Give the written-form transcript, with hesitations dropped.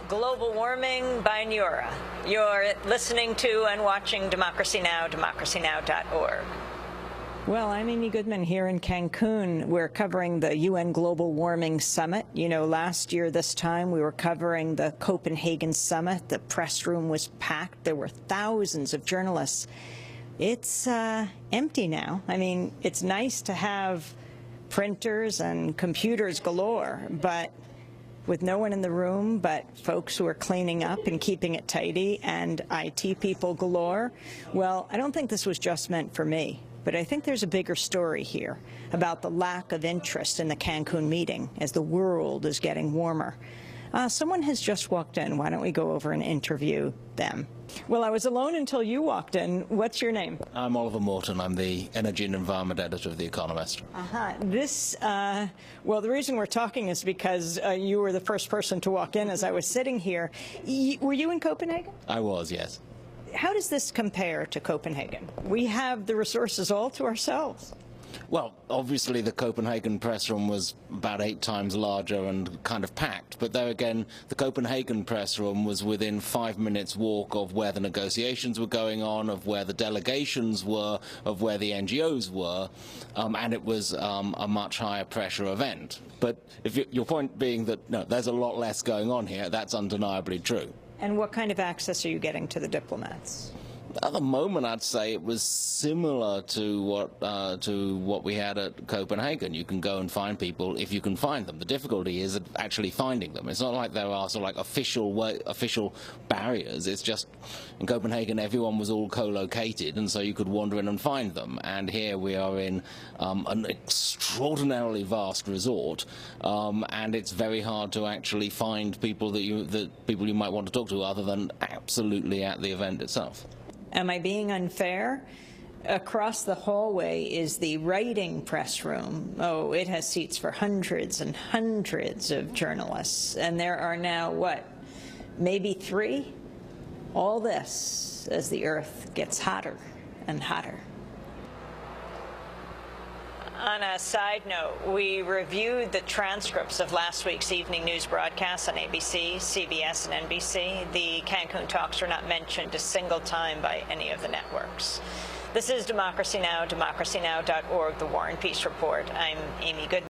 global warming by Nura. You're listening to and watching Democracy Now!, democracynow.org. Well, I'm Amy Goodman here in Cancun. We're covering the UN Global Warming Summit. You know, last year this time we were covering the Copenhagen Summit. The press room was packed. There were thousands of journalists. It's empty now. I mean, it's nice to have printers and computers galore, but with no one in the room but folks who are cleaning up and keeping it tidy and IT people galore. Well, I don't think this was just meant for me. But I think there's a bigger story here about the lack of interest in the Cancun meeting as the world is getting warmer. Someone has just walked in. Why don't we go over and interview them? Well, I was alone until you walked in. What's your name? I'm Oliver Morton. I'm the Energy and Environment Editor of The Economist. Well, the reason we're talking is because you were the first person to walk in as I was sitting here. Were you in Copenhagen? I was, yes. How does this compare to Copenhagen? We have the resources all to ourselves. Well, obviously the Copenhagen press room was about 8 times larger and kind of packed, but there again, the Copenhagen press room was within 5 minutes walk of where the negotiations were going on, of where the delegations were, of where the NGOs were, and it was a much higher pressure event. But if your point being that, no, there's a lot less going on here, that's undeniably true. And what kind of access are you getting to the diplomats? At the moment, I'd say it was similar to what we had at Copenhagen. You can go and find people if you can find them. The difficulty is actually finding them. It's not like there are sort of like official barriers. It's just in Copenhagen, everyone was all co-located, and so you could wander in and find them. And here we are in an extraordinarily vast resort, and it's very hard to actually find people that you might want to talk to other than absolutely at the event itself. Am I being unfair? Across the hallway is the writing press room. Oh, it has seats for hundreds and hundreds of journalists. And there are now, what, maybe 3? All this as the Earth gets hotter and hotter. On a side note, we reviewed the transcripts of last week's evening news broadcasts on ABC, CBS, and NBC. The Cancun talks were not mentioned a single time by any of the networks. This is Democracy Now!, democracynow.org, The War and Peace Report. I'm Amy Goodman.